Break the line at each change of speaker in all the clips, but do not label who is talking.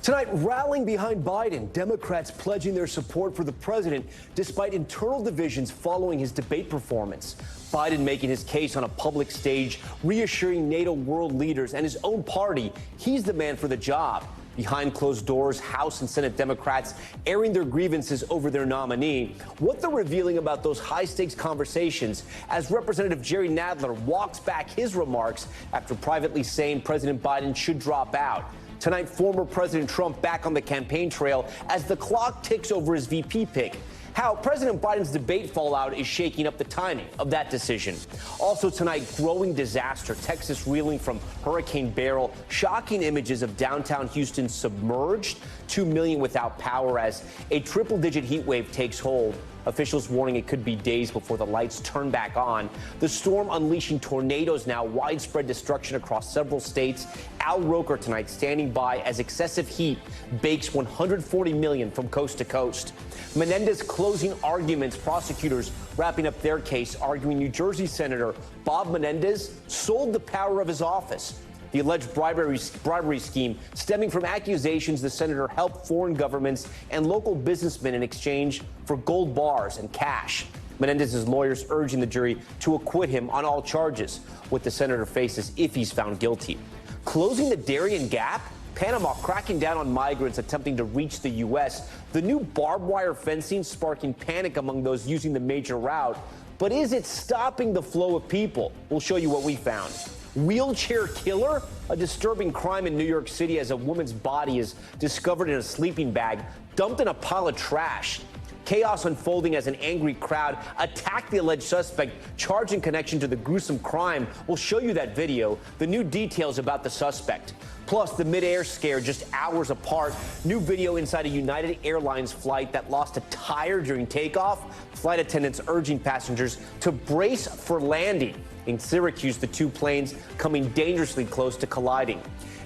Tonight, rallying behind Biden, Democrats pledging their support for the president despite internal divisions following his debate performance. Biden making his case on a public stage, reassuring NATO world leaders and his own party he's the man for the job. Behind closed doors, House and Senate Democrats airing their grievances over their nominee. What they're revealing about those high-stakes conversations as Representative Jerry Nadler walks back his remarks after privately saying President Biden should drop out. Tonight, former President Trump back on the campaign trail as the clock ticks over his VP pick. How President Biden's debate fallout is shaking up the timing of that decision. Also tonight, growing disaster. Texas reeling from Hurricane Beryl. Shocking images of downtown Houston submerged. 2 million without power as a triple-digit heat wave takes hold. Officials warning it could be days before the lights turn back on. The storm unleashing tornadoes now, widespread destruction across several states. Al Roker tonight standing by as excessive heat bakes 140 million from coast to coast. Menendez closing arguments, prosecutors wrapping up their case, arguing New Jersey Senator Bob Menendez sold the power of his office. The alleged bribery scheme stemming from accusations the senator helped foreign governments and local businessmen in exchange for gold bars and cash. Menendez's lawyers urging the jury to acquit him on all charges, what the senator faces if he's found guilty. Closing the Darien Gap? Panama cracking down on migrants attempting to reach the U.S. The new barbed wire fencing sparking panic among those using the major route. But is it stopping the flow of people? We'll show you what we found. Wheelchair killer? A disturbing crime in New York City as a woman's body is discovered in a sleeping bag, dumped in a pile of trash. Chaos unfolding as an angry crowd attacked the alleged suspect, charged in connection to the gruesome crime. We'll show you that video, the new details about the suspect. Plus, the mid-air scare just hours apart. New video inside a United Airlines flight that lost a tire during takeoff. Flight attendants urging passengers to brace for landing. In Syracuse, the two planes coming dangerously close to colliding.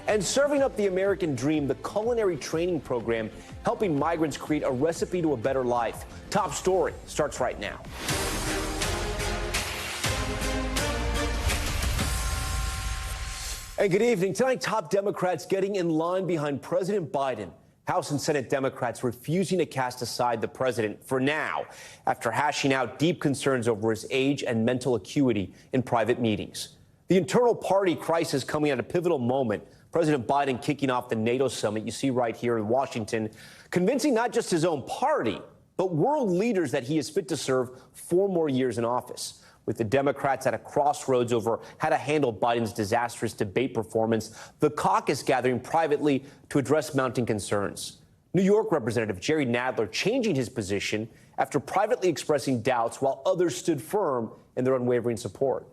And serving up the American dream, the culinary training program helping migrants create a recipe to a better life. Top story starts right now. And good evening. Tonight, top Democrats getting in line behind President Biden. House and Senate Democrats refusing to cast aside the president for now after hashing out deep concerns over his age and mental acuity in private meetings. The internal party crisis coming at a pivotal moment. President Biden kicking off the NATO summit you see right here in Washington, convincing not just his own party, but world leaders that he is fit to serve 4 more years in office. With the Democrats at a crossroads over how to handle Biden's disastrous debate performance, the caucus gathering privately to address mounting concerns. New York Representative Jerry Nadler changing his position after privately expressing doubts while others stood firm in their unwavering support.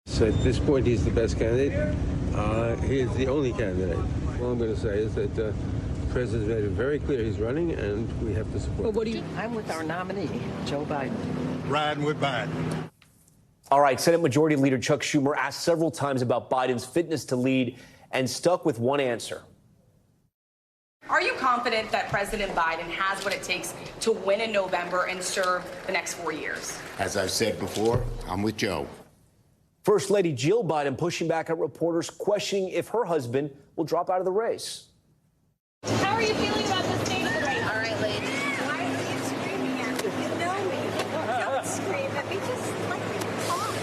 So at this point, he's the best candidate. He is the only candidate. All I'm going to say is that the president made it very clear he's running, and we have to support him.
I'm with our nominee, Joe Biden.
Riding with Biden.
All right, Senate Majority Leader Chuck Schumer asked several times about Biden's fitness to lead and stuck with one answer.
Are you confident that President Biden has what it takes to win in November and serve the next 4 years?
As I've said before, I'm with Joe.
First Lady Jill Biden pushing back at reporters questioning if her husband will drop out of the race.
How are you feeling about the state of the race?
All right, lady.
Why are you screaming at me? You know me. Don't scream at me. Just let me talk.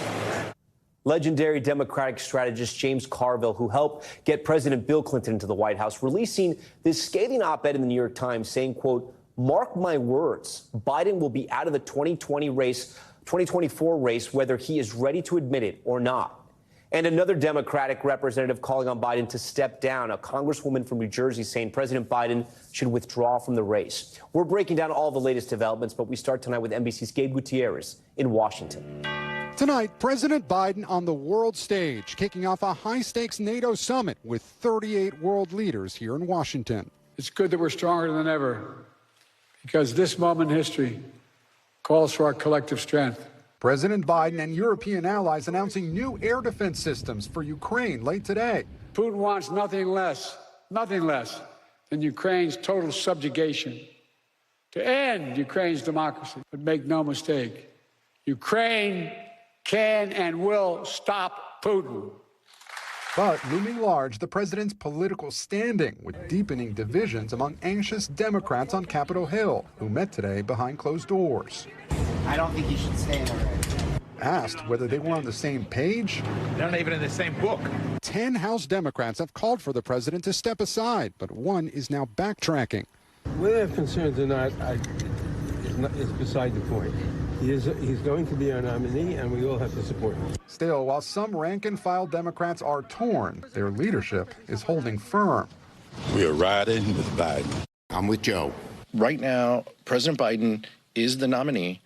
Legendary Democratic strategist James Carville, who helped get President Bill Clinton into the White House, releasing this scathing op-ed in the New York Times saying, quote, "Mark my words, Biden will be out of the 2024 race, whether he is ready to admit it or not." And another Democratic representative calling on Biden to step down, a congresswoman from New Jersey saying President Biden should withdraw from the race. We're breaking down all the latest developments, but we start tonight with NBC's Gabe Gutierrez in Washington.
Tonight, President Biden on the world stage, kicking off a high-stakes NATO summit with 38 world leaders here in Washington.
It's good that we're stronger than ever, because this moment in history calls for our collective strength.
President Biden and European allies announcing new air defense systems for Ukraine late today.
Putin wants nothing less than Ukraine's total subjugation, to end Ukraine's democracy. But make no mistake, Ukraine can and will stop Putin.
But looming large, the president's political standing, with deepening divisions among anxious Democrats on Capitol Hill, who met today behind closed doors.
I don't think you should stay in the race.
Asked whether they were on the same page,
they're not even in the same book.
10 House Democrats have called for the president to step aside, but one is now backtracking.
Whether they have concerns or not, is beside the point. He's going to be our nominee, and we all have to support him.
Still, while some rank-and-file Democrats are torn, their leadership is holding firm.
We are riding with Biden. I'm with Joe.
Right now, President Biden is the nominee,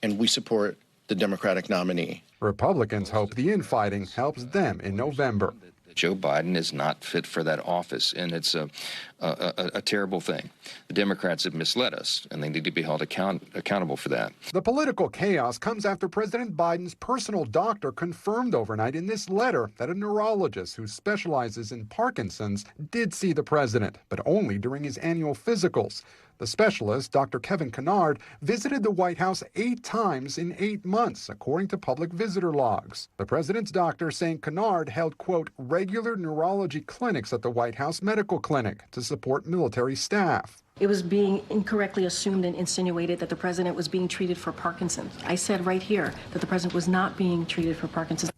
and we support the Democratic nominee.
Republicans hope the infighting helps them in November.
Joe Biden is not fit for that office, and it's a terrible thing. The Democrats have misled us, and they need to be held accountable for that.
The political chaos comes after President Biden's personal doctor confirmed overnight in this letter that a neurologist who specializes in Parkinson's did see the president, but only during his annual physicals. The specialist, Dr. Kevin Kennard, visited the White House 8 times in 8 months, according to public visitor logs. The president's doctor saying Kennard held, quote, regular neurology clinics at the White House Medical Clinic to support military staff.
It was being incorrectly assumed and insinuated that the president was being treated for Parkinson's. I said right here that the president was not being treated for Parkinson's.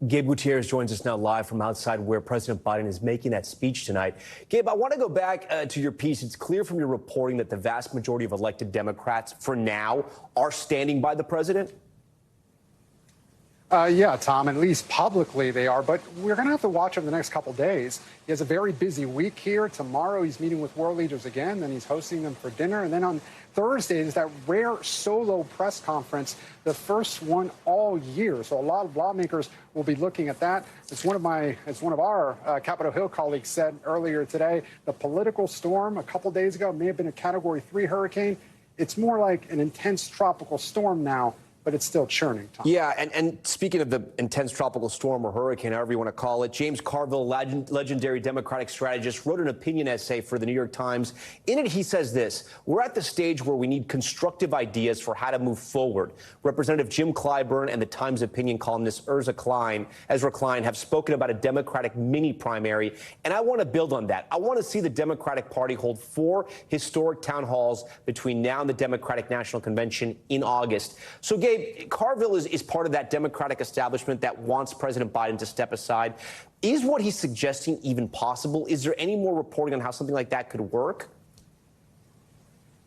Gabe Gutierrez joins us now live from outside where President Biden is making that speech tonight. Gabe, I want to go back to your piece. It's clear from your reporting that the vast majority of elected Democrats, for now, are standing by the president.
Yeah, Tom, at least publicly they are, but we're going to have to watch over the next couple days. He has a very busy week here. Tomorrow he's meeting with world leaders again, then he's hosting them for dinner, and then on Thursday is that rare solo press conference, the first one all year. So a lot of lawmakers will be looking at that. As one of our Capitol Hill colleagues said earlier today, the political storm a couple days ago may have been a Category 3 hurricane. It's more like an intense tropical storm now, but it's still churning, Tom.
Yeah, and speaking of the intense tropical storm or hurricane, however you want to call it, James Carville, legendary Democratic strategist, wrote an opinion essay for the New York Times. In it, he says this: we're at the stage where we need constructive ideas for how to move forward. Representative Jim Clyburn and the Times opinion columnist Ezra Klein have spoken about a Democratic mini primary, and I want to build on that. I want to see the Democratic Party hold 4 historic town halls between now and the Democratic National Convention in August. So, Gabe, Carville is part of that Democratic establishment that wants President Biden to step aside. Is what he's suggesting even possible? Is there any more reporting on how something like that could work?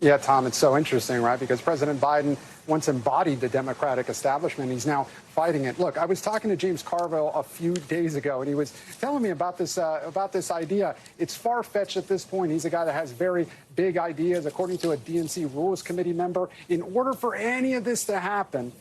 Yeah, Tom, it's so interesting, right? Because President Biden once embodied the Democratic establishment. He's now fighting it. Look, I was talking to James Carville a few days ago, and he was telling me about this idea. It's far-fetched at this point. He's a guy that has very big ideas, according to a DNC Rules Committee member. In order for any of this to happen,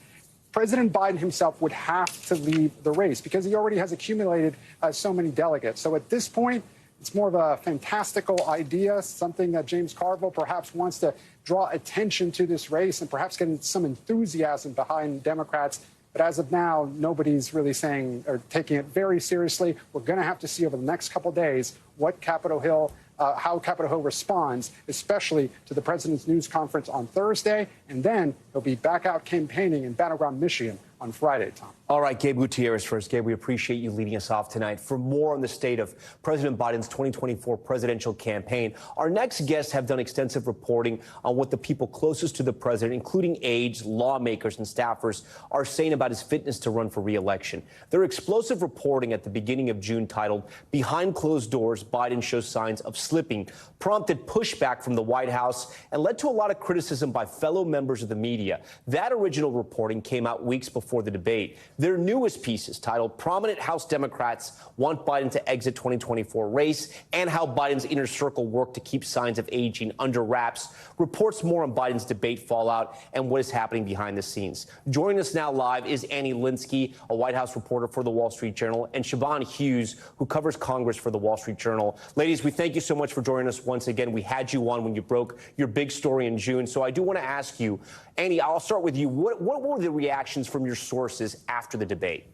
President Biden himself would have to leave the race because he already has accumulated so many delegates. So at this point, it's more of a fantastical idea, something that James Carville perhaps wants to draw attention to this race and perhaps get some enthusiasm behind Democrats. But as of now, nobody's really saying or taking it very seriously. We're going to have to see over the next couple of days what Capitol Hill, how Capitol Hill responds, especially to the president's news conference on Thursday. And then he'll be back out campaigning in Battleground, Michigan on Friday, Tom.
All right, Gabe Gutierrez first. Gabe, we appreciate you leading us off tonight. For more on the state of President Biden's 2024 presidential campaign, our next guests have done extensive reporting on what the people closest to the president, including aides, lawmakers, and staffers, are saying about his fitness to run for re-election. Their explosive reporting at the beginning of June, titled "Behind Closed Doors, Biden Shows Signs of Slipping," prompted pushback from the White House and led to a lot of criticism by fellow members of the media. That original reporting came out weeks before the debate. Their newest pieces, titled "Prominent House Democrats Want Biden to Exit 2024 Race and How Biden's Inner Circle Worked to Keep Signs of Aging Under Wraps," reports more on Biden's debate fallout and what is happening behind the scenes. Joining us now live is Annie Linsky, a White House reporter for the Wall Street Journal, and Siobhan Hughes, who covers Congress for the Wall Street Journal. Ladies, we thank you so much for joining us once again. We had you on when you broke your big story in June. So I do want to ask you, Annie, I'll start with you. What were the reactions from your sources after the debate?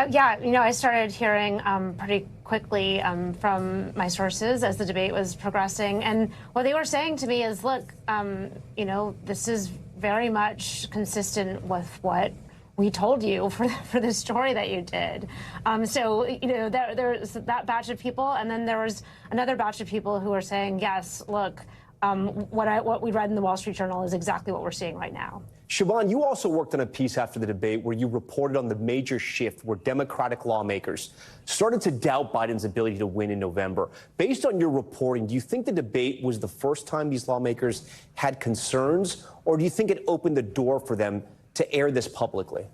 Yeah, I started hearing pretty quickly from my sources as the debate was progressing. And what they were saying to me is, look, this is very much consistent with what we told you for the story that you did. So, you know, there's that batch of people, and then there was another batch of people who are saying, yes, look, what we read in the Wall Street Journal is exactly what we're seeing right now.
Siobhan, you also worked on a piece after the debate where you reported on the major shift where Democratic lawmakers started to doubt Biden's ability to win in November. Based on your reporting, do you think the debate was the first time these lawmakers had concerns, or do you think it opened the door for them to air this publicly?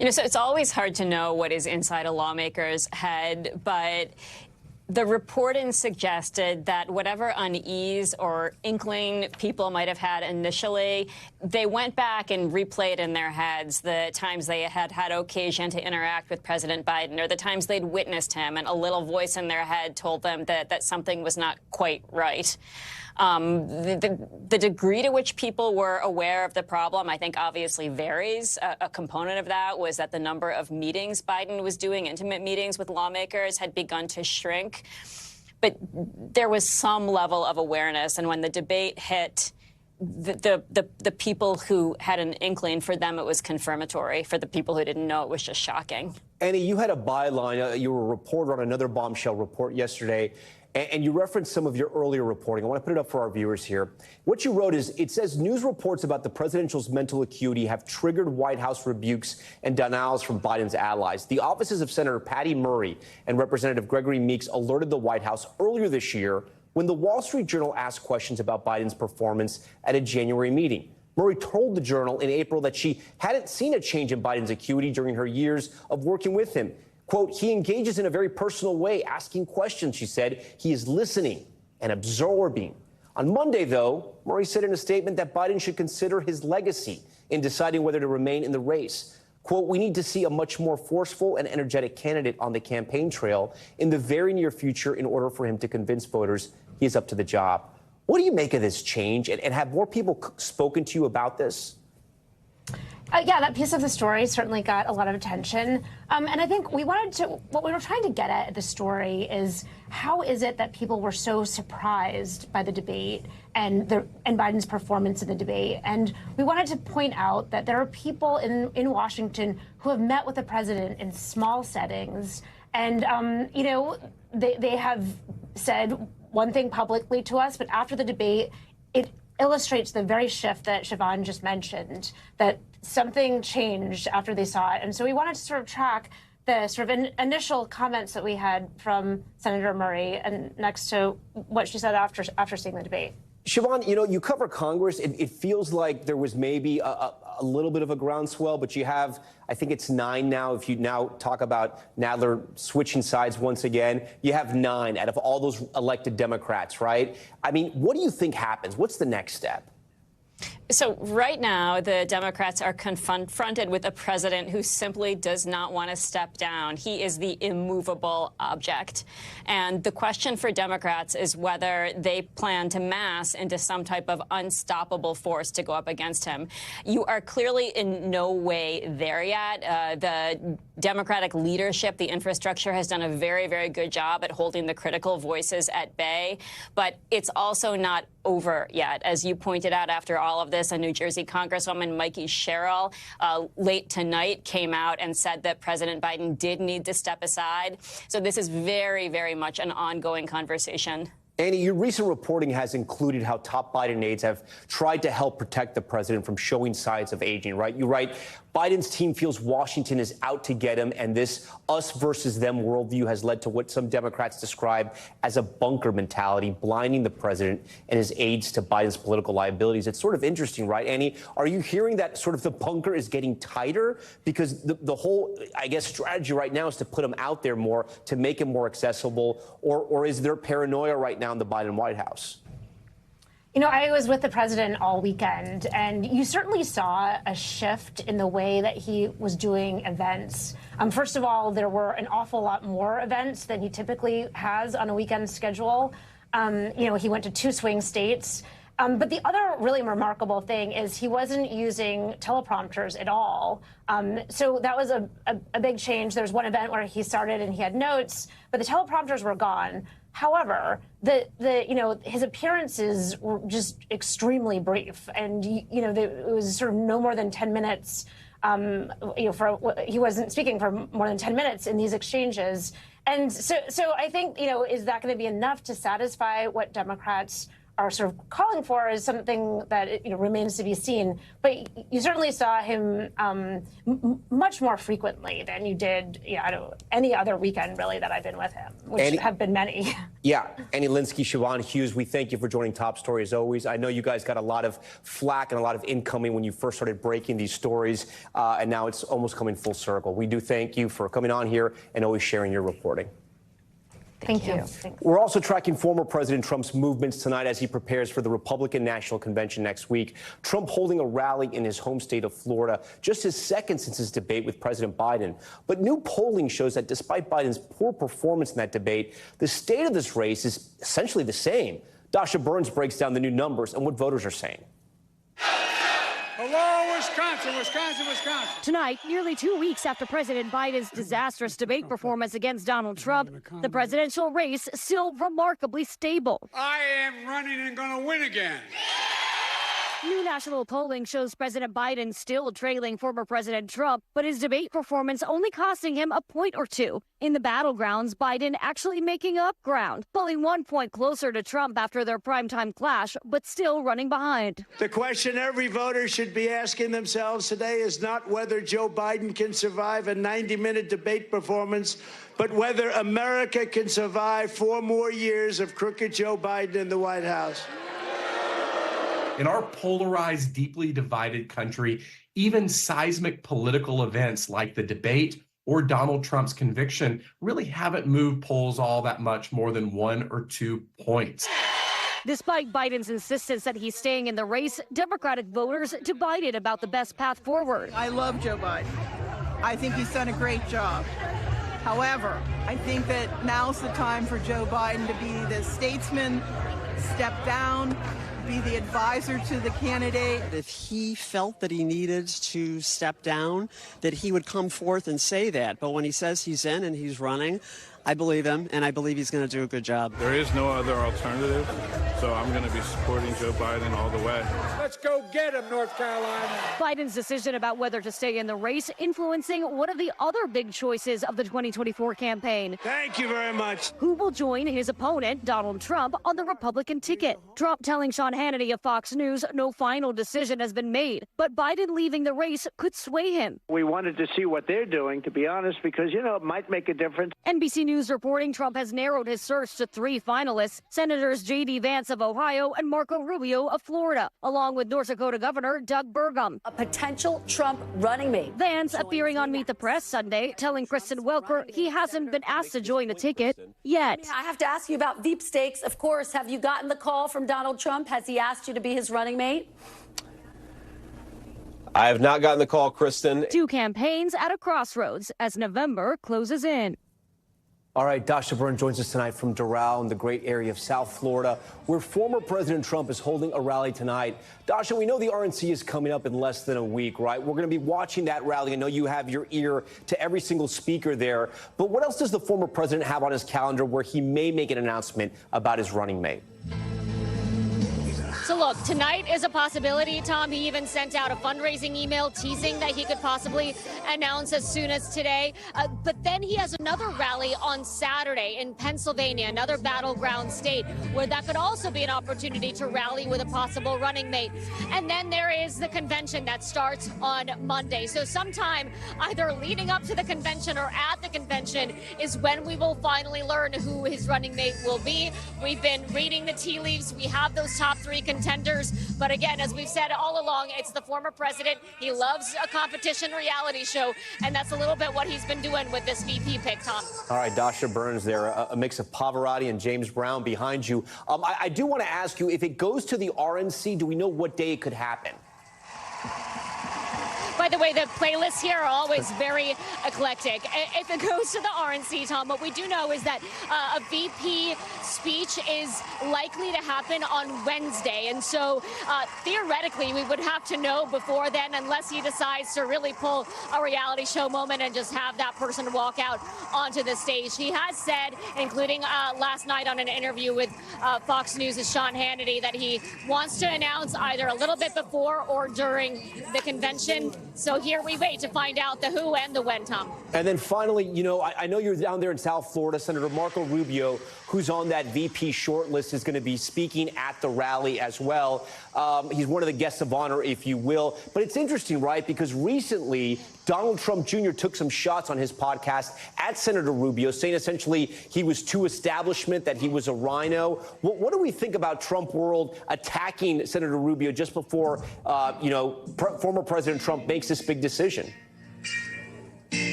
You know, so it's always hard to know what is inside a lawmaker's head, but the reporting suggested that whatever unease or inkling people might have had initially, they went back and replayed in their heads the times they had had occasion to interact with President Biden, or the times they'd witnessed him, and a little voice in their head told them that something was not quite right. The degree to which people were aware of the problem, I think, obviously varies. A component of that was that the number of meetings Biden was doing, intimate meetings with lawmakers, had begun to shrink. But there was some level of awareness. And when the debate hit, the people who had an inkling, for them it was confirmatory. For the people who didn't know, it was just shocking. Annie, you had a byline. You were a reporter on another bombshell report yesterday. And you referenced some of your earlier reporting. I want to put it up for our viewers here. What you wrote is, it says news reports about the presidential's mental acuity have triggered White House rebukes and denials from Biden's allies. The offices of Senator Patty Murray and Representative Gregory Meeks alerted the White House earlier this year when the Wall Street Journal asked questions about Biden's performance at a January meeting. Murray told the Journal in April that she hadn't seen a change in Biden's acuity during her years of working with him. Quote, he engages in a very personal way, asking questions, she said. He is listening and absorbing. On Monday, though, Murray said in a statement that Biden should consider his legacy in deciding whether to remain in the race. Quote, we need to see a much more forceful and energetic candidate on the campaign trail in the very near future in order for him to convince voters he is up to the job. What do you make of this change? And have more people spoken to you about this?
Yeah, that piece of the story certainly got a lot of attention. And I think what we were trying to get at the story is, how is it that people were so surprised by the debate and Biden's performance in the debate? And we wanted to point out that there are people in Washington who have met with the president in small settings. And, you know, they have said one thing publicly to us, but after the debate, it illustrates the very shift that Siobhan just mentioned, that something changed after they saw it. And so we wanted to sort of track the sort of initial comments that we had from Senator Murray and next to what she said after seeing the debate.
Siobhan, you know, you cover Congress. It feels like there was maybe a little bit of a groundswell, but you have, I think it's 9 now. If you now talk about Nadler switching sides once again, you have 9 out of all those elected Democrats, right? I mean, what do you think happens? What's the next step?
So right now, the Democrats are confronted with a president who simply does not want to step down. He is the immovable object. And the question for Democrats is whether they plan to mass into some type of unstoppable force to go up against him. You are clearly in no way there yet. The Democratic leadership, the infrastructure, has done a very, very good job at holding the critical voices at bay. But it's also not over yet. As you pointed out, after all of this, a New Jersey Congresswoman, Mikey Sherrill, late tonight came out and said that President Biden did need to step aside. So this is very, very much an ongoing conversation.
Annie, your recent reporting has included how top Biden aides have tried to help protect the president from showing signs of aging, right? You write, Biden's team feels Washington is out to get him, and this us versus them worldview has led to what some Democrats describe as a bunker mentality, blinding the president and his aides to Biden's political liabilities. It's sort of interesting, right, Annie? Are you hearing that sort of the bunker is getting tighter? Because the whole, I guess, strategy right now is to put him out there more, to make him more accessible, or is there paranoia right now in the Biden White House?
You know, I was with the president all weekend, and you certainly saw a shift in the way that he was doing events. First of all, there were an awful lot more events than he typically has on a weekend schedule. You know, he went to 2 swing states. But the other really remarkable thing is he wasn't using teleprompters at all. So that was a big change. There was one event where he started and he had notes, but the teleprompters were gone. However, you know, his appearances were just extremely brief, and you know, it was sort of no more than 10 minutes he wasn't speaking for more than 10 minutes in these exchanges. And so I think, is that going to be enough to satisfy what Democrats are sort of calling for is something that remains to be seen. But you certainly saw him much more frequently than you did any other weekend, really, that I've been with him, which have been many.
Yeah. Annie Linsky, Siobhan Hughes, we thank you for joining Top Story as always. I know you guys got a lot of flack and a lot of incoming when you first started breaking these stories, and now it's almost coming full circle. We do thank you for coming on here and always sharing your reporting.
Thank you.
We're also tracking former President Trump's movements tonight as he prepares for the Republican National Convention next week. Trump holding a rally in his home state of Florida, just his second since his debate with President Biden. But new polling shows that despite Biden's poor performance in that debate, the state of this race is essentially the same. Dasha Burns breaks down the new numbers and what voters are saying.
Hello, Wisconsin, Wisconsin, Wisconsin.
Tonight, nearly 2 weeks after President Biden's disastrous debate performance against Donald Trump, the presidential race still remarkably stable.
I am running and going to win again.
New national polling shows President Biden still trailing former President Trump, but his debate performance only costing him a point or two. In the battlegrounds, Biden actually making up ground, pulling 1 point closer to Trump after their primetime clash, but still running behind.
The question every voter should be asking themselves today is not whether Joe Biden can survive a 90-minute debate performance, but whether America can survive 4 more years of crooked Joe Biden in the White House.
In our polarized, deeply divided country, even seismic political events like the debate or Donald Trump's conviction really haven't moved polls all that much more than 1 or 2 points.
Despite Biden's insistence that he's staying in the race, Democratic voters divided about the best path forward.
I love Joe Biden. I think he's done a great job. However, I think that now's the time for Joe Biden to be the statesman, step down, be the advisor to the candidate.
If he felt that he needed to step down, that he would come forth and say that. But when he says he's in and he's running, I believe him, and I believe he's going to do a good job.
There is no other alternative, so I'm going to be supporting Joe Biden all the way.
Let's go get him, North Carolina.
Biden's decision about whether to stay in the race influencing one of the other big choices of the 2024 campaign.
Thank you very much.
Who will join his opponent, Donald Trump, on the Republican ticket? Trump telling Sean Hannity of Fox News no final decision has been made, but Biden leaving the race could sway him.
We wanted to see what they're doing, to be honest, because, it might make a difference.
NBC News reporting Trump has narrowed his search to 3 finalists, Senators J.D. Vance of Ohio and Marco Rubio of Florida, along with North Dakota Governor Doug Burgum.
A potential Trump running mate.
Vance appearing on Meet the Press Sunday, telling Kristen Welker he hasn't been asked to join the ticket yet.
I have to ask you about Veep stakes. Of course, have you gotten the call from Donald Trump? Has he asked you to be his running mate?
I have not gotten the call, Kristen.
2 campaigns at a crossroads as November closes in.
All right, Dasha Burns joins us tonight from Doral in the great area of South Florida, where former President Trump is holding a rally tonight. Dasha, we know the RNC is coming up in less than a week, right? We're going to be watching that rally. I know you have your ear to every single speaker there. But what else does the former president have on his calendar where he may make an announcement about his running mate?
So look, tonight is a possibility, Tom. He even sent out a fundraising email teasing that he could possibly announce as soon as today. But then he has another rally on Saturday in Pennsylvania, another battleground state, where that could also be an opportunity to rally with a possible running mate. And then there is the convention that starts on Monday. So sometime either leading up to the convention or at the convention is when we will finally learn who his running mate will be. We've been reading the tea leaves. We have those top 3 contenders. But again, as we've said all along, it's the former president. He loves a competition reality show, and that's a little bit what he's been doing with this VP pick, Tom.
All right, Dasha Burns there, a mix of Pavarotti and James Brown behind you. I do want to ask you, if it goes to the RNC, do we know what day it could happen?
By the way, the playlists here are always very eclectic. If it goes to the RNC, Tom, what we do know is that a VP speech is likely to happen on Wednesday. And so theoretically, we would have to know before then, unless he decides to really pull a reality show moment and just have that person walk out onto the stage. He has said, including last night on an interview with Fox News' Sean Hannity, that he wants to announce either a little bit before or during the convention.
So here we wait to find out the who and the when, Tom.
And then finally, you know, I know you're down there in South Florida. Senator Marco Rubio, who's on that VP shortlist, is going to be speaking at the rally as well. He's one of the guests of honor, if you will. But it's interesting, right? Because recently, Donald Trump Jr. took some shots on his podcast at Senator Rubio, saying essentially he was too establishment, that he was a rhino. What do we think about Trump world attacking Senator Rubio just before, former President Trump makes this big decision?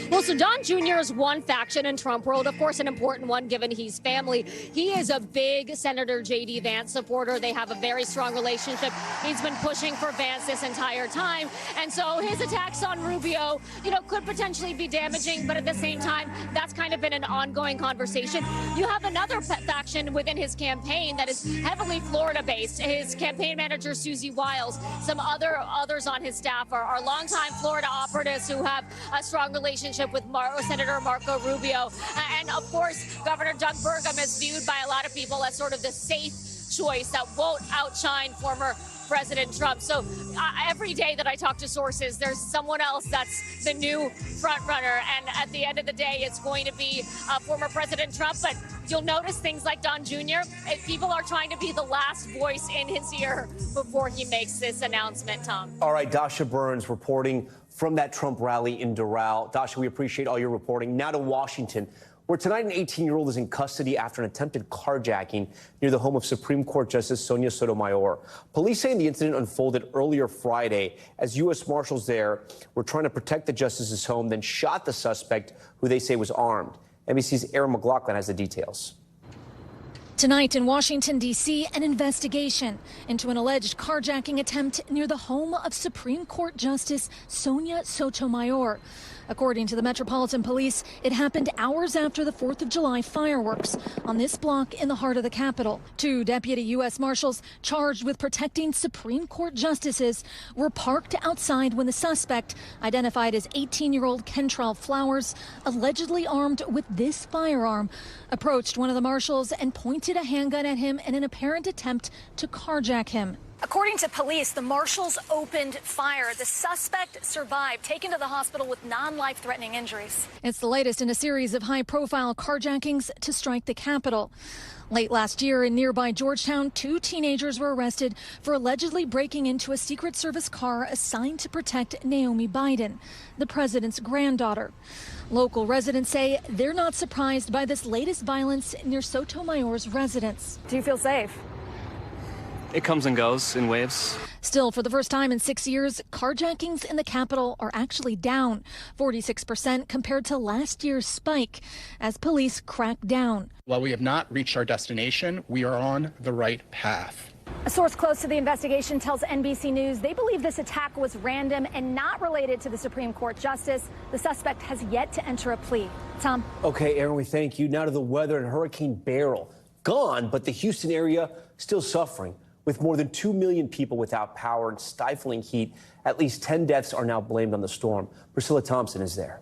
Well, so Don Jr. is one faction in Trump world, of course, an important one given he's family. He is a big Senator J.D. Vance supporter. They have a very strong relationship. He's been pushing for Vance this entire time. And so his attacks on Rubio, could potentially be damaging. But at the same time, that's kind of been an ongoing conversation. You have another faction within his campaign that is heavily Florida-based. His campaign manager, Susie Wiles, some others on his staff are longtime Florida operatives who have a strong relationship with Senator Marco Rubio. And of course, Governor Doug Burgum is viewed by a lot of people as sort of the safe choice that won't outshine former President Trump. So every day that I talk to sources, there's someone else that's the new front runner. And at the end of the day, it's going to be former President Trump. But you'll notice things like Don Jr. People are trying to be the last voice in his ear before he makes this announcement, Tom.
All right, Dasha Burns reporting from that Trump rally in Doral. Dasha, we appreciate all your reporting. Now to Washington, where tonight an 18-year-old is in custody after an attempted carjacking near the home of Supreme Court Justice Sonia Sotomayor. Police saying the incident unfolded earlier Friday as U.S. Marshals there were trying to protect the justice's home, then shot the suspect, who they say was armed. NBC's Aaron McLaughlin has the details.
Tonight in Washington, D.C., an investigation into an alleged carjacking attempt near the home of Supreme Court Justice Sonia Sotomayor. According to the Metropolitan Police, it happened hours after the 4th of July fireworks on this block in the heart of the Capitol. 2 deputy U.S. Marshals charged with protecting Supreme Court justices were parked outside when the suspect, identified as 18-year-old Kentrell Flowers, allegedly armed with this firearm, approached one of the marshals and pointed a handgun at him in an apparent attempt to carjack him.
According to police, the marshals opened fire. The suspect survived, taken to the hospital with non-life-threatening injuries.
It's the latest in a series of high-profile carjackings to strike the Capitol. Late last year in nearby Georgetown, 2 teenagers were arrested for allegedly breaking into a Secret Service car assigned to protect Naomi Biden, the president's granddaughter. Local residents say they're not surprised by this latest violence near Sotomayor's residence.
Do you feel safe?
It comes and goes in waves.
Still, for the first time in 6 years, carjackings in the Capitol are actually down 46% compared to last year's spike as police crack down.
While we have not reached our destination, we are on the right path.
A source close to the investigation tells NBC News they believe this attack was random and not related to the Supreme Court justice. The suspect has yet to enter a plea. Tom.
Okay, Aaron, we thank you. Now to the weather and Hurricane Beryl. Gone, but the Houston area still suffering. With more than 2 million people without power and stifling heat, at least 10 deaths are now blamed on the storm. Priscilla Thompson is there.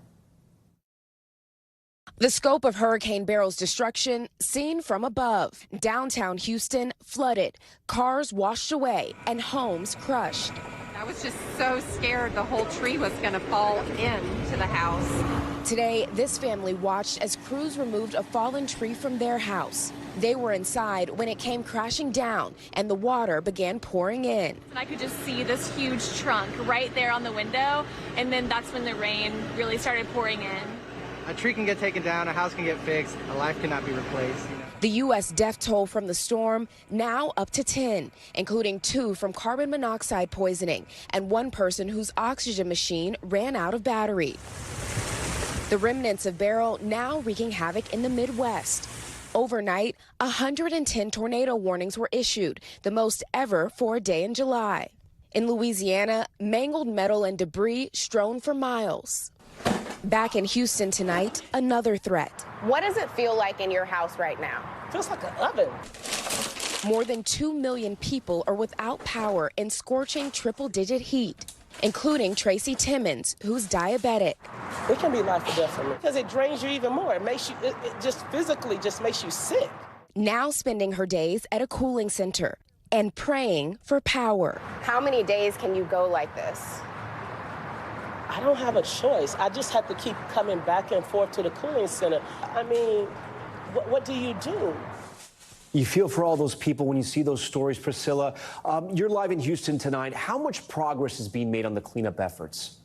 The scope of Hurricane Beryl's destruction seen from above. Downtown Houston flooded, cars washed away, and homes crushed.
I was just so scared the whole tree was going to fall into the house.
Today, this family watched as crews removed a fallen tree from their house. They were inside when it came crashing down and the water began pouring in.
And I could just see this huge trunk right there on the window, and then that's when the rain really started pouring in.
A tree can get taken down, a house can get fixed, a life cannot be replaced.
The U.S. death toll from the storm now up to 10, including 2 from carbon monoxide poisoning and 1 person whose oxygen machine ran out of battery. The remnants of Beryl now wreaking havoc in the Midwest. Overnight, 110 tornado warnings were issued, the most ever for a day in July. In Louisiana, mangled metal and debris strewn for miles. Back in Houston tonight, another threat.
What does it feel like in your house right now? Feels like an oven.
More than 2 million people are without power in scorching triple-digit heat, including Tracy Timmons, who's diabetic.
It can be life or death for me because it drains you even more. It makes you, it just physically just makes you sick.
Now spending her days at a cooling center and praying for power.
How many days can you go like this? I don't have a choice. I just have to keep coming back and forth to the cooling center. I mean, what do you do?
You feel for all those people when you see those stories, Priscilla. You're live in Houston tonight. How much progress is being made on the cleanup efforts?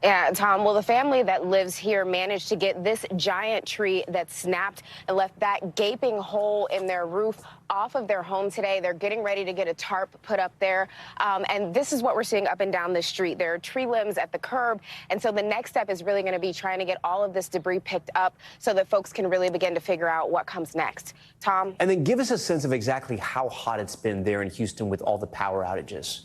Yeah, Tom, well, the family that lives here managed to get this giant tree that snapped and left that gaping hole in their roof off of their home today. They're getting ready to get a tarp put up there. And this is what we're seeing up and down the street. There are tree limbs at the curb. And so the next step is really going to be trying to get all of this debris picked up so that folks can really begin to figure out what comes next. Tom?
And then give us a sense of exactly how hot it's been there in Houston with all the power outages.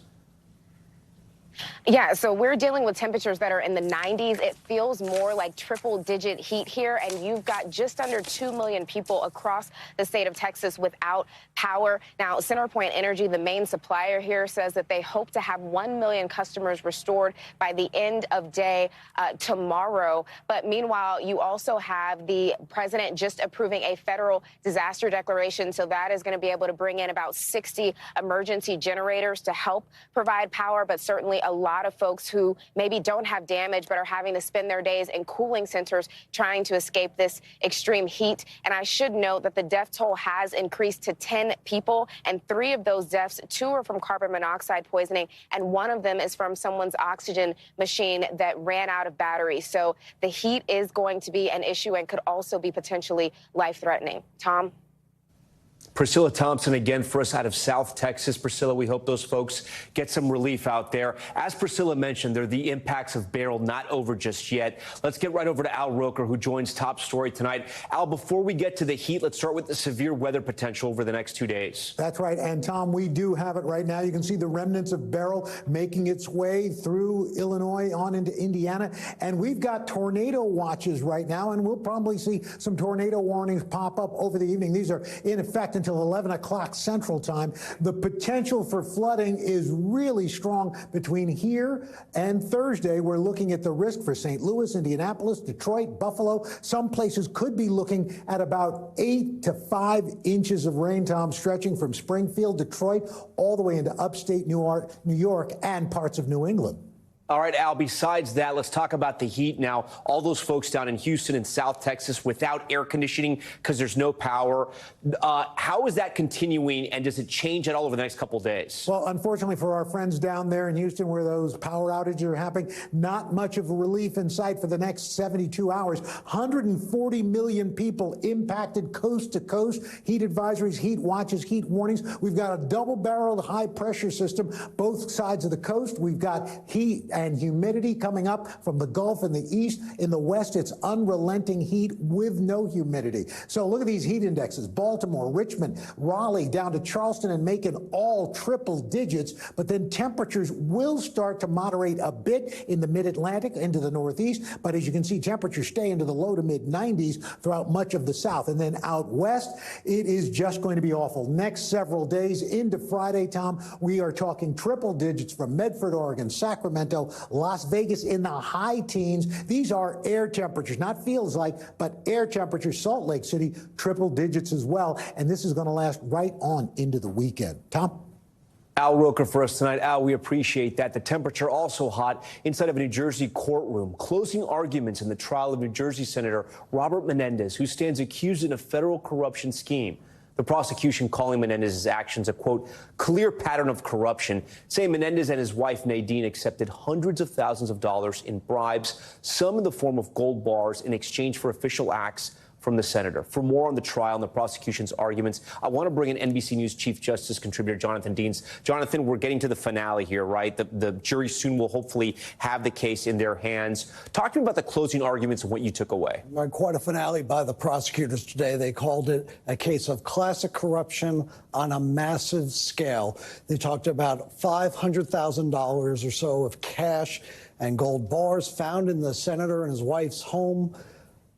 Yeah, so we're dealing with temperatures that are in the 90s. It feels more like triple-digit heat here, and you've got just under 2 million people across the state of Texas without power. Now, CenterPoint Energy, the main supplier here, says that they hope to have 1 million customers restored by the end of day tomorrow. But meanwhile, you also have the president just approving a federal disaster declaration, so that is going to be able to bring in about 60 emergency generators to help provide power, but certainly a lot of folks who maybe don't have damage but are having to spend their days in cooling centers trying to escape this extreme heat. And I should note that the death toll has increased to 10 people, and 3 of those deaths, 2 are from carbon monoxide poisoning, and 1 of them is from someone's oxygen machine that ran out of battery. So the heat is going to be an issue and could also be potentially life-threatening. Tom?
Priscilla Thompson again for us out of South Texas. Priscilla, we hope those folks get some relief out there. As Priscilla mentioned, the impacts of Beryl not over just yet. Let's get right over to Al Roker, who joins Top Story tonight. Al, before we get to the heat, let's start with the severe weather potential over the next 2 days.
That's right. And Tom, we do have it right now. You can see the remnants of Beryl making its way through Illinois on into Indiana. And we've got tornado watches right now, and we'll probably see some tornado warnings pop up over the evening. These are in effect until 11 o'clock Central Time. The potential for flooding is really strong between here and Thursday. We're looking at the risk for St. Louis, Indianapolis, Detroit, Buffalo. Some places could be looking at about 8 to 5 inches of rain, Tom, stretching from Springfield, Detroit, all the way into upstate New York and parts of New England.
All right, Al, besides that, let's talk about the heat now. All those folks down in Houston and South Texas without air conditioning because there's no power. How is that continuing, and does it change at all over the next couple of days?
Well, unfortunately for our friends down there in Houston where those power outages are happening, not much of a relief in sight for the next 72 hours. 140 million people impacted coast to coast. Heat advisories, heat watches, heat warnings. We've got a double-barreled high-pressure system both sides of the coast. We've got heat and humidity coming up from the Gulf in the east. In the west, it's unrelenting heat with no humidity. So look at these heat indexes. Baltimore, Richmond, Raleigh, down to Charleston and Macon, all triple digits. But then temperatures will start to moderate a bit in the mid-Atlantic into the northeast. But as you can see, temperatures stay into the low to mid-90s throughout much of the south. And then out west, it is just going to be awful. Next several days into Friday, Tom, we are talking triple digits from Medford, Oregon, Sacramento, Las Vegas in the high teens. These are air temperatures, not feels like, but air temperatures. Salt Lake City, triple digits as well. And this is going to last right on into the weekend. Tom?
Al Roker for us tonight. Al, we appreciate that. The temperature also hot inside of a New Jersey courtroom. Closing arguments in the trial of New Jersey Senator Robert Menendez, who stands accused in a federal corruption scheme. The prosecution calling Menendez's actions a, quote, clear pattern of corruption, saying Menendez and his wife Nadine accepted hundreds of thousands of dollars in bribes, some in the form of gold bars, in exchange for official acts from the senator. For more on the trial and the prosecution's arguments, I want to bring in NBC News Chief Justice contributor Jonathan Deans. Jonathan, we're getting to the finale here, right? The jury soon will hopefully have the case in their hands. Talk to me about the closing arguments and what you took away.
Quite a finale by the prosecutors today. They called it a case of classic corruption on a massive scale. They talked about $500,000 or so of cash and gold bars found in the senator and his wife's home.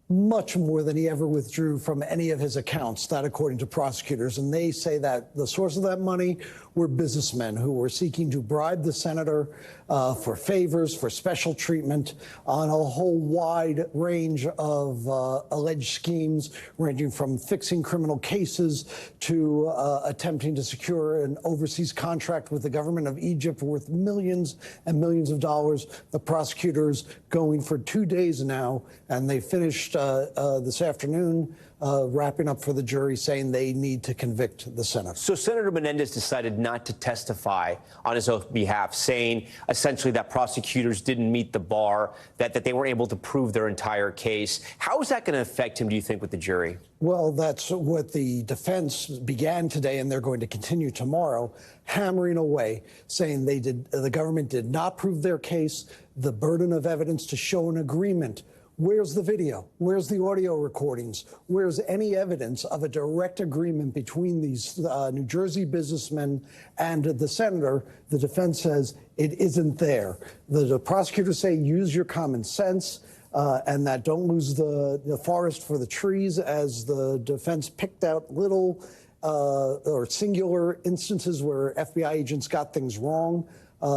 much more than he ever withdrew from any of his accounts, that according to prosecutors. And they say that the source of that money were businessmen who were seeking to bribe the senator for favors, for special treatment on a whole wide range of alleged schemes, ranging from fixing criminal cases to attempting to secure an overseas contract with the government of Egypt worth millions and millions of dollars. The prosecutors going for 2 days now, and they finished this afternoon, wrapping up for the jury, saying they need to convict the senator.
So Senator Menendez decided not to testify on his own behalf, saying essentially that prosecutors didn't meet the bar, that they weren't able to prove their entire case. How is that going to affect him, do you think, with the jury?
Well, that's what the defense began today, and they're going to continue tomorrow, hammering away, saying the government did not prove their case, the burden of evidence to show an agreement. Where's the video? Where's the audio recordings? Where's any evidence of a direct agreement between these New Jersey businessmen and the senator? The defense says it isn't there. The prosecutors say use your common sense and that don't lose the forest for the trees, as the defense picked out little or singular instances where FBI agents got things wrong.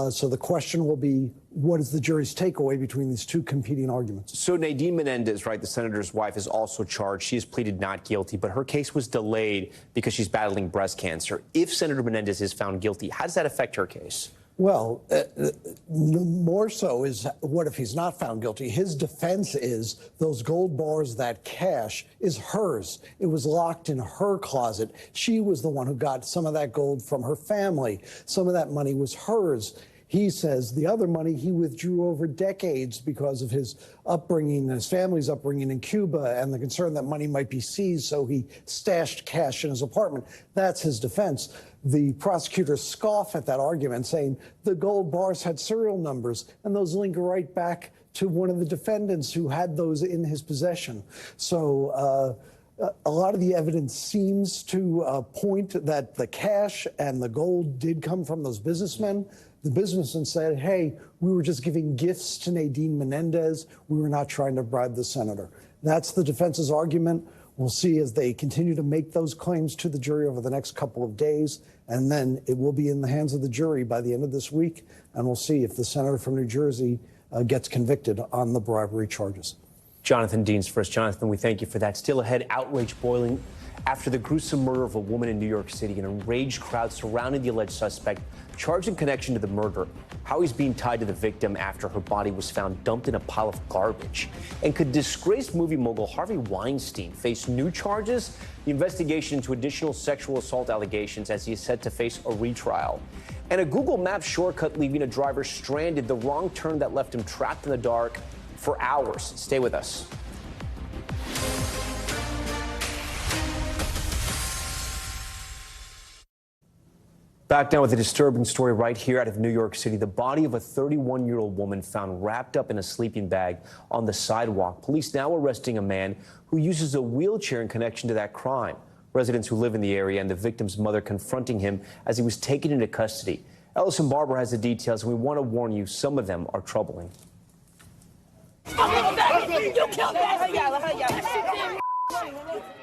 So the question will be, what is the jury's takeaway between these two competing arguments?
So Nadine Menendez, right, the senator's wife, is also charged. She has pleaded not guilty, but her case was delayed because she's battling breast cancer. If Senator Menendez is found guilty, how does that affect her case?
Well, more so is what if he's not found guilty? His defense is those gold bars, that cash is hers. It was locked in her closet. She was the one who got some of that gold from her family. Some of that money was hers. He says the other money he withdrew over decades because of his upbringing, his family's upbringing in Cuba, and the concern that money might be seized, so he stashed cash in his apartment. That's his defense. The prosecutors scoff at that argument, saying the gold bars had serial numbers, and those link right back to one of the defendants who had those in his possession. So a lot of the evidence seems to point that the cash and the gold did come from those businessmen. The businessman said, hey, we were just giving gifts to Nadine Menendez. We were not trying to bribe the senator. That's the defense's argument. We'll see as they continue to make those claims to the jury over the next couple of days, and then it will be in the hands of the jury by the end of this week, and we'll see if the senator from New Jersey gets convicted on the bribery charges.
Jonathan Deans first. Jonathan, we thank you for that. Still ahead, outrage boiling after the gruesome murder of a woman in New York City. An enraged crowd surrounding the alleged suspect, charged in connection to the murder. How he's being tied to the victim after her body was found dumped in a pile of garbage. And could disgraced movie mogul Harvey Weinstein face new charges? The investigation into additional sexual assault allegations as he is set to face a retrial. And a Google Maps shortcut leaving a driver stranded, the wrong turn that left him trapped in the dark for hours. Stay with us. Back now with a disturbing story right here out of New York City. The body of a 31-year-old woman found wrapped up in a sleeping bag on the sidewalk. Police now arresting a man who uses a wheelchair in connection to that crime. Residents who live in the area and the victim's mother confronting him as he was taken into custody. Ellison Barber has the details, and we want to warn you, some of them are troubling.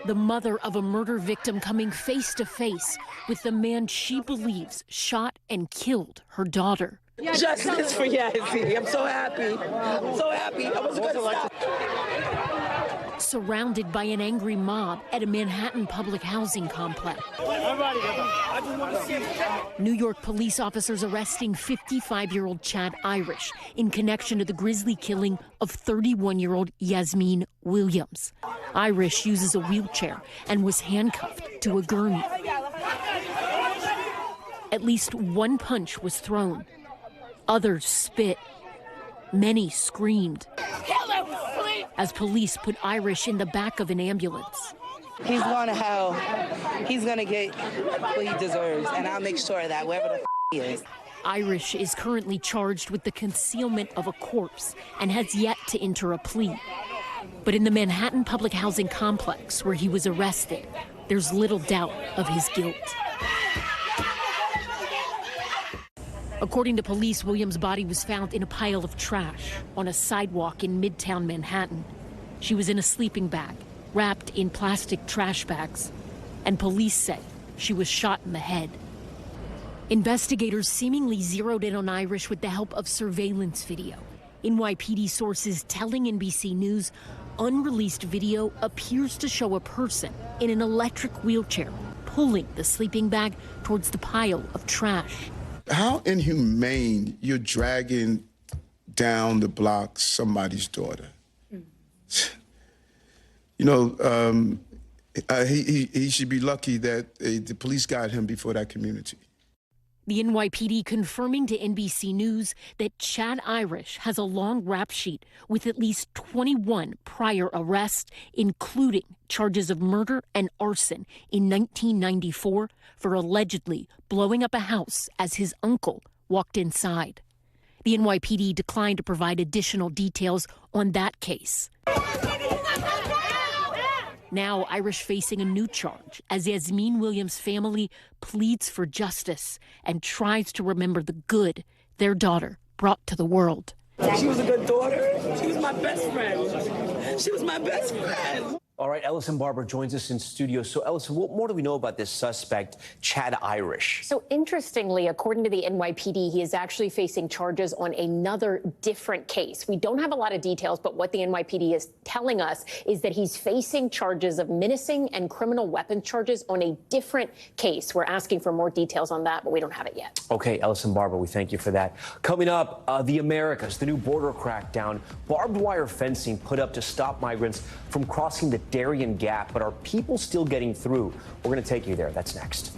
The mother of a murder victim coming face to face with the man she believes shot and killed her daughter.
Justice for Yazzie. I'm so happy. I'm so happy. I was going to stop.
Surrounded by an angry mob at a Manhattan public housing complex. New York police officers arresting 55-year-old Chad Irish in connection to the grisly killing of 31-year-old Yasmeen Williams. Irish uses a wheelchair and was handcuffed to a gurney. At least one punch was thrown. Others spit. Many screamed as police put Irish in the back of an ambulance.
He's going to hell. He's going to get what he deserves, and I'll make sure of that, wherever the he is.
Irish is currently charged with the concealment of a corpse and has yet to enter a plea. But in the Manhattan public housing complex where he was arrested, there's little doubt of his guilt. According to police, Williams' body was found in a pile of trash on a sidewalk in Midtown Manhattan. She was in a sleeping bag, wrapped in plastic trash bags, and police say she was shot in the head. Investigators seemingly zeroed in on Irish with the help of surveillance video. NYPD sources telling NBC News unreleased video appears to show a person in an electric wheelchair pulling the sleeping bag towards the pile of trash.
How inhumane you're dragging down the block somebody's daughter. You know, he should be lucky that the police got him before that community.
The NYPD confirming to NBC News that Chad Irish has a long rap sheet with at least 21 prior arrests, including charges of murder and arson in 1994 for allegedly blowing up a house as his uncle walked inside. The NYPD declined to provide additional details on that case. Now Irish facing a new charge as Yasmeen Williams' family pleads for justice and tries to remember the good their daughter brought to the world.
She was a good daughter. She was my best friend. She was my best friend.
All right, Ellison Barber joins us in studio. So, Ellison, what more do we know about this suspect, Chad Irish?
So, interestingly, according to the NYPD, he is actually facing charges on another different case. We don't have a lot of details, but what the NYPD is telling us is that he's facing charges of menacing and criminal weapons charges on a different case. We're asking for more details on that, but we don't have it yet.
Okay, Ellison Barber, we thank you for that. Coming up, the Americas, the new border crackdown, barbed wire fencing put up to stop migrants from crossing the Darien Gap, but are people still getting through? We're going to take you there. That's next.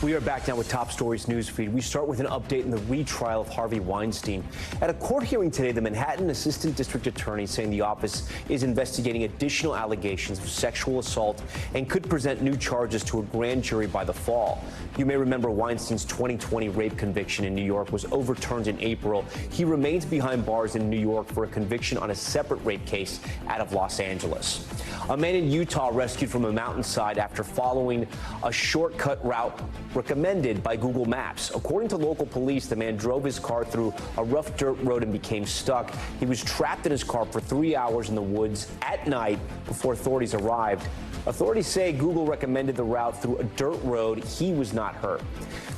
We are back now with Top Stories newsfeed. We start with an update in the retrial of Harvey Weinstein. At a court hearing today, the Manhattan Assistant District Attorney saying the office is investigating additional allegations of sexual assault and could present new charges to a grand jury by the fall. You may remember Weinstein's 2020 rape conviction in New York was overturned in April. He remains behind bars in New York for a conviction on a separate rape case out of Los Angeles. A man in Utah rescued from a mountainside after following a shortcut route recommended by Google Maps. According to local police, the man drove his car through a rough dirt road and became stuck. He was trapped in his car for 3 hours in the woods at night before authorities arrived. Authorities say Google recommended the route through a dirt road. He was not hurt.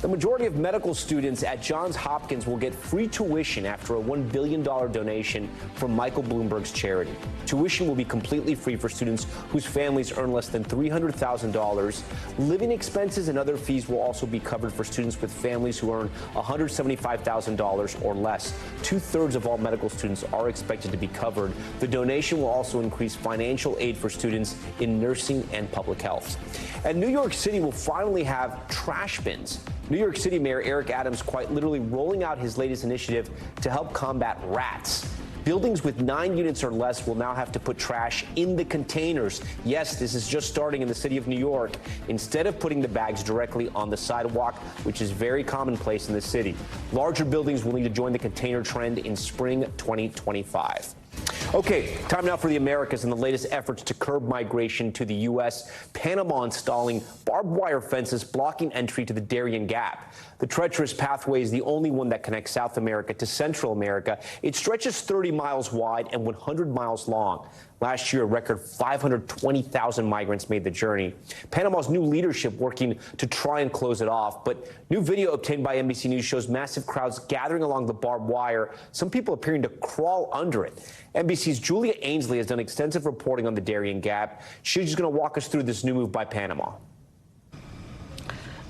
The majority of medical students at Johns Hopkins will get free tuition after a $1 billion donation from Michael Bloomberg's charity. Tuition will be completely free for students whose families earn less than $300,000. Living expenses and other fees will also be covered for students with families who earn $175,000 or less. 2/3 of all medical students are expected to be covered. The donation will also increase financial aid for students in nursing and public health. And New York City will finally have trash bins. New York City Mayor Eric Adams quite literally rolling out his latest initiative to help combat rats. Buildings with 9 units or less will now have to put trash in the containers. Yes, this is just starting in the city of New York, instead of putting the bags directly on the sidewalk, which is very commonplace in the city. Larger buildings will need to join the container trend in spring 2025. Okay, time now for the Americas and the latest efforts to curb migration to the U.S. Panama installing barbed wire fences blocking entry to the Darien Gap. The treacherous pathway is the only one that connects South America to Central America. It stretches 30 miles wide and 100 miles long. Last year, a record 520,000 migrants made the journey. Panama's new leadership working to try and close it off. But new video obtained by NBC News shows massive crowds gathering along the barbed wire, some people appearing to crawl under it. NBC's Julia Ainsley has done extensive reporting on the Darien Gap. She's going to walk us through this new move by Panama.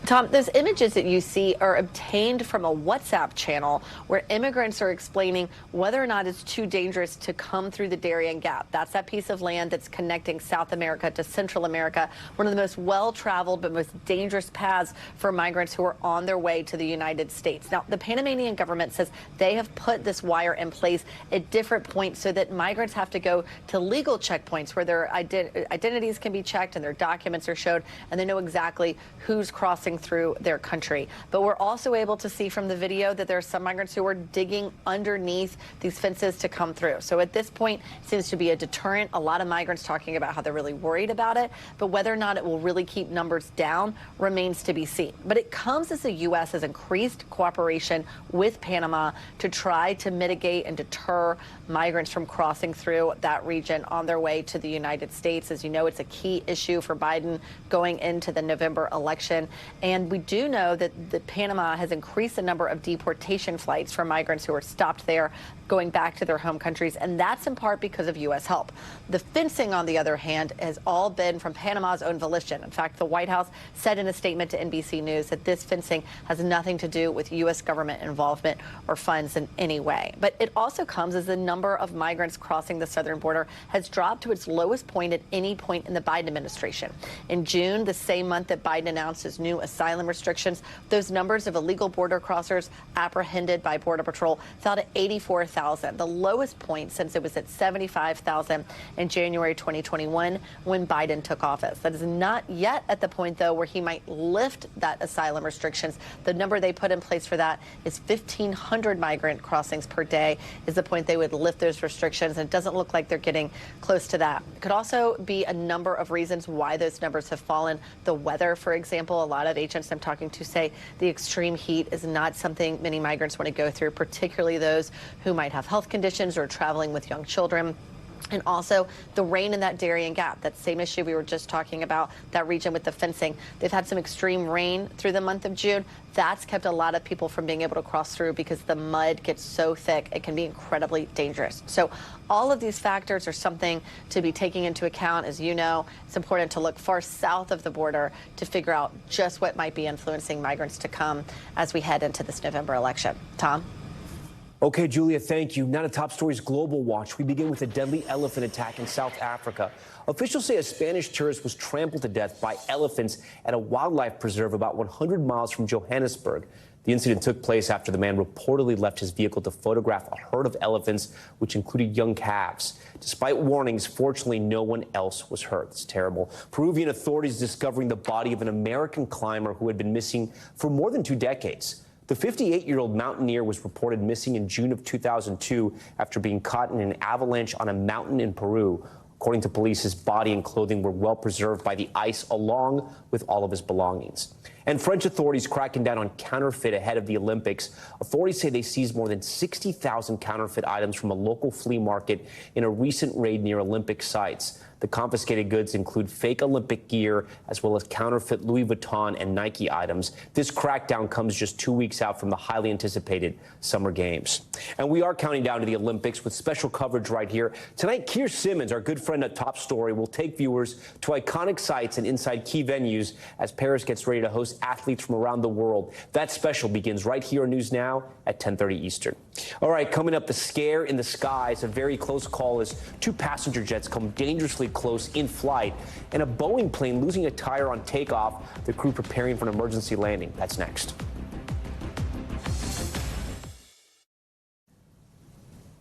Tom, those images that you see are obtained from a WhatsApp channel where immigrants are explaining whether or not it's too dangerous to come through the Darien Gap. That's that piece of land that's connecting South America to Central America, one of the most well-traveled but most dangerous paths for migrants who are on their way to the United States. Now, the Panamanian government says they have put this wire in place at different points so that migrants have to go to legal checkpoints where their identities can be checked and their documents are showed, and they know exactly who's crossing through their country. But we're also able to see from the video that there are some migrants who are digging underneath these fences to come through. So at this point, it seems to be a deterrent. A lot of migrants talking about how they're really worried about it, but whether or not it will really keep numbers down remains to be seen. But it comes as the U.S. has increased cooperation with Panama to try to mitigate and deter migrants from crossing through that region on their way to the United States. As you know, it's a key issue for Biden going into the November election. And we do know that Panama has increased the number of deportation flights for migrants who are stopped there going back to their home countries, and that's in part because of U.S. help. The fencing, on the other hand, has all been from Panama's own volition. In fact, the White House said in a statement to NBC News that this fencing has nothing to do with U.S. government involvement or funds in any way. But it also comes as the number of migrants crossing the southern border has dropped to its lowest point at any point in the Biden administration. In June, the same month that Biden announced his new asylum restrictions, those numbers of illegal border crossers apprehended by Border Patrol fell to 84,000. The lowest point since it was at 75,000 in January 2021 when Biden took office. That is not yet at the point, though, where he might lift that asylum restrictions. The number they put in place for that is 1,500 migrant crossings per day is the point they would lift those restrictions, and it doesn't look like they're getting close to that. It could also be a number of reasons why those numbers have fallen. The weather, for example, a lot of agents I'm talking to say the extreme heat is not something many migrants want to go through, particularly those who might have health conditions or traveling with young children. And also the rain in that Darien Gap, that same issue we were just talking about, that region with the fencing. They've had some extreme rain through the month of June. That's kept a lot of people from being able to cross through because the mud gets so thick, it can be incredibly dangerous. So all of these factors are something to be taking into account. As you know, it's important to look far south of the border to figure out just what might be influencing migrants to come as we head into this November election. Tom?
Okay, Julia, thank you. Now to top stories Global Watch. We begin with a deadly elephant attack in South Africa. Officials say a Spanish tourist was trampled to death by elephants at a wildlife preserve about 100 miles from Johannesburg. The incident took place after the man reportedly left his vehicle to photograph a herd of elephants, which included young calves. Despite warnings, fortunately, no one else was hurt. It's terrible. Peruvian authorities discovering the body of an American climber who had been missing for more than 2 decades. The 58-year-old mountaineer was reported missing in June of 2002 after being caught in an avalanche on a mountain in Peru. According to police, his body and clothing were well preserved by the ice, along with all of his belongings. And French authorities cracking down on counterfeit ahead of the Olympics. Authorities say they seized more than 60,000 counterfeit items from a local flea market in a recent raid near Olympic sites. The confiscated goods include fake Olympic gear, as well as counterfeit Louis Vuitton and Nike items. This crackdown comes just 2 weeks out from the highly anticipated Summer Games. And we are counting down to the Olympics with special coverage right here. Tonight, Keir Simmons, our good friend at Top Story, will take viewers to iconic sites and inside key venues as Paris gets ready to host athletes from around the world. That special begins right here on News Now at 10:30 Eastern. All right, coming up, the scare in the skies. A very close call as 2 passenger jets come dangerously close in flight, and a Boeing plane losing a tire on takeoff, the crew preparing for an emergency landing. That's next.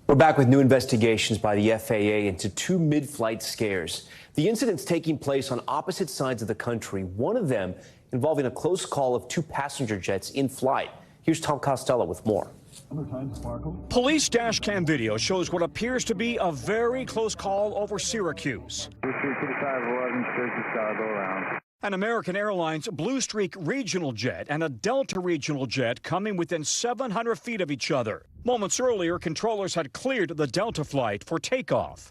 We're back with new investigations by the FAA into 2 mid-flight scares. The incidents taking place on opposite sides of the country, one of them involving a close call of 2 passenger jets in flight. Here's Tom Costello with more.
Police dash cam video shows what appears to be a very close call over Syracuse. An American Airlines Blue Streak regional jet and a Delta regional jet coming within 700 feet of each other. Moments earlier, controllers had cleared the Delta flight for takeoff.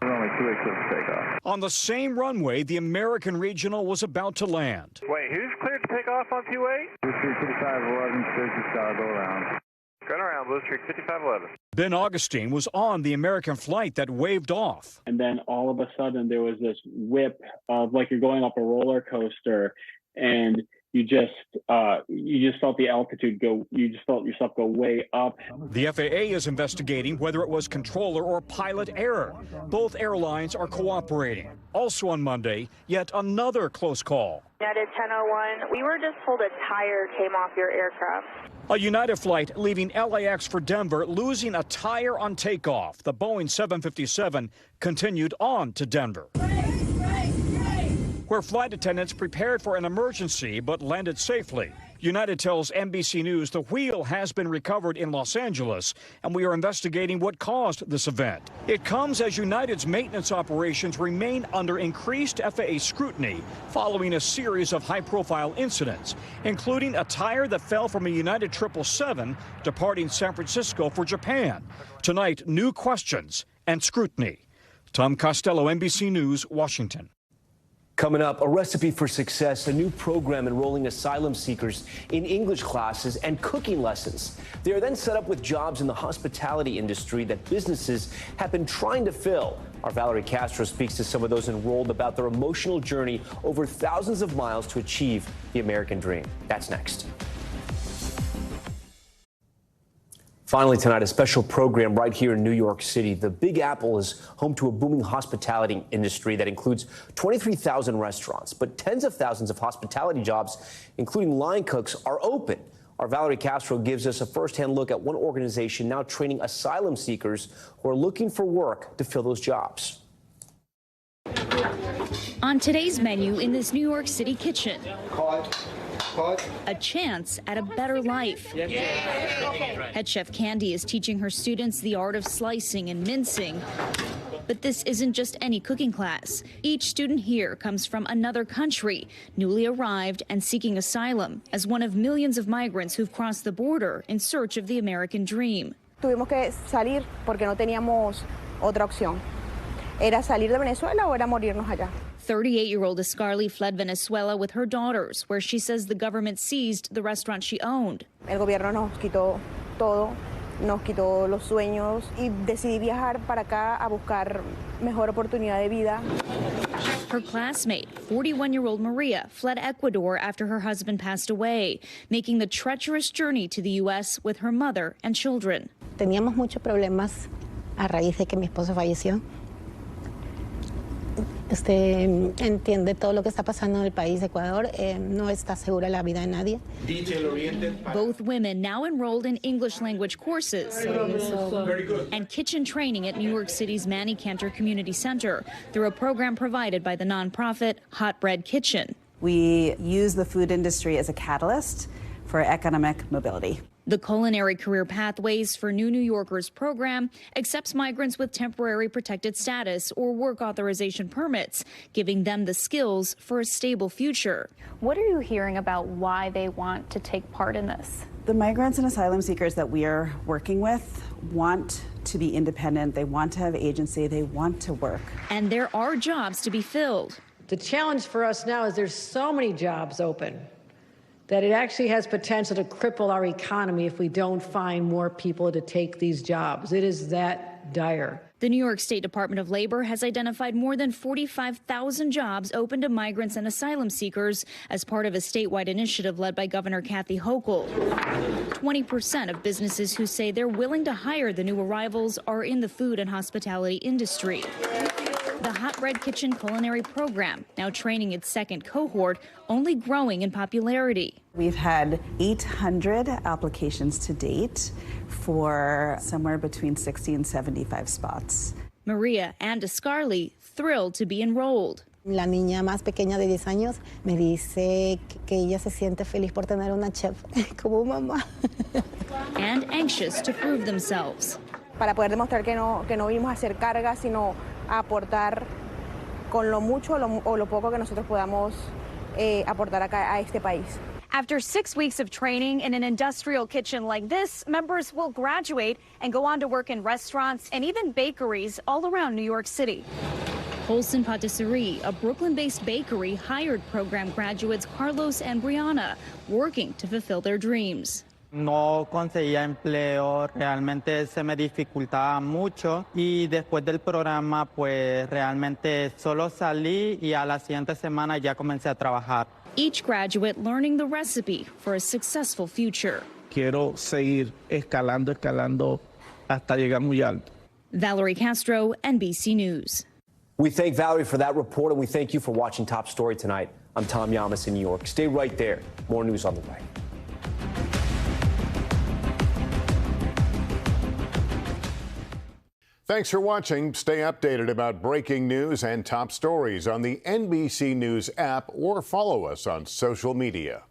On the same runway, the American regional was about to land.
Wait, who's cleared to take off on 28? Blue Streak 5511, Syracuse, go around. Going around, Blue Streak 5511.
Ben Augustine was on the American flight that waved off.
And then all of a sudden there was this whip of like you're going up a roller coaster, and you just felt the altitude go, you just felt yourself go way up.
The FAA is investigating whether it was controller or pilot error. Both airlines are cooperating. Also on Monday, yet another close call.
United 1001, we were just told a tire came off your aircraft.
A United flight leaving LAX for Denver losing a tire on takeoff. The Boeing 757 continued on to Denver, where flight attendants prepared for an emergency but landed safely. United tells NBC News the wheel has been recovered in Los Angeles, and we are investigating what caused this event. It comes as United's maintenance operations remain under increased FAA scrutiny following a series of high-profile incidents, including a tire that fell from a United 777 departing San Francisco for Japan. Tonight, new questions and scrutiny. Tom Costello, NBC News, Washington.
Coming up, a recipe for success, a new program enrolling asylum seekers in English classes and cooking lessons. They are then set up with jobs in the hospitality industry that businesses have been trying to fill. Our Valerie Castro speaks to some of those enrolled about their emotional journey over thousands of miles to achieve the American dream. That's next. Finally tonight, a special program right here in New York City. The Big Apple is home to a booming hospitality industry that includes 23,000 restaurants, but tens of thousands of hospitality jobs, including line cooks, are open. Our Valerie Castro gives us a firsthand look at one organization now training asylum seekers who are looking for work to fill those jobs.
On today's menu in this New York City kitchen, a chance at a better life. Head chef Candy is teaching her students the art of slicing and mincing. But this isn't just any cooking class. Each student here comes from another country, newly arrived and seeking asylum as one of millions of migrants who've crossed the border in search of the American dream.
Tuvimos que salir porque no teníamos otra opción. Era salir de Venezuela o era morirnos allá.
38-year-old Escarly fled Venezuela with her daughters, where she says the government seized the restaurant she owned.
El gobierno nos quitó todo, nos quitó los sueños y decidí viajar para acá a buscar mejor oportunidad de vida.
Her classmate, 41-year-old Maria, fled Ecuador after her husband passed away, making the treacherous journey to the U.S. with her mother and children.
Teníamos muchos problemas a raíz de que mi esposo falleció. Entiende todo lo que está pasando en el país de Ecuador. No está segura la vida de nadie.
Both women now enrolled in English language courses and kitchen training at New York City's Manny Cantor Community Center through a program provided by the nonprofit Hot Bread Kitchen.
We use the food industry as a catalyst for economic mobility.
The Culinary Career Pathways for New New Yorkers program accepts migrants with temporary protected status or work authorization permits, giving them the skills for a stable future.
What are you hearing about why they want to take part in this?
The migrants and asylum seekers that we are working with want to be independent. They want to have agency. They want to work.
And there are jobs to be filled.
The challenge for us now is there's so many jobs open that it actually has potential to cripple our economy if we don't find more people to take these jobs. It is that dire.
The New York State Department of Labor has identified more than 45,000 jobs open to migrants and asylum seekers as part of a statewide initiative led by Governor Kathy Hochul. 20% of businesses who say they're willing to hire the new arrivals are in the food and hospitality industry. The Hot Bread Kitchen culinary program, now training its second cohort, only growing in popularity.
We've had 800 applications to date for somewhere between 60 and 75 spots.
Maria and Escarly thrilled to be enrolled.
La niña más pequeña de 10 años me dice que ella se siente feliz por tener una chef como mamá.
And anxious to prove themselves.
Para poder demostrar que no vinimos a hacer carga, sino a aportar con lo mucho o lo poco que nosotros podamos aportar acá a este país.
After 6 weeks of training in an industrial kitchen like this, members will graduate and go on to work in restaurants and even bakeries all around New York City.
Holson Patisserie, a Brooklyn-based bakery, hired program graduates Carlos and Brianna, working to fulfill their dreams.
No conseguía empleo, realmente se me dificultaba mucho y después del programa pues realmente solo salí y a la siguiente semana ya comencé a trabajar.
Each graduate learning the recipe for a successful future.
Quiero seguir escalando hasta llegar muy alto.
Valerie Castro, NBC News.
We thank Valerie for that report, and we thank you for watching Top Story tonight. I'm Tom Llamas in New York. Stay right there. More news on the way.
Thanks for watching. Stay updated about breaking news and top stories on the NBC News app or follow us on social media.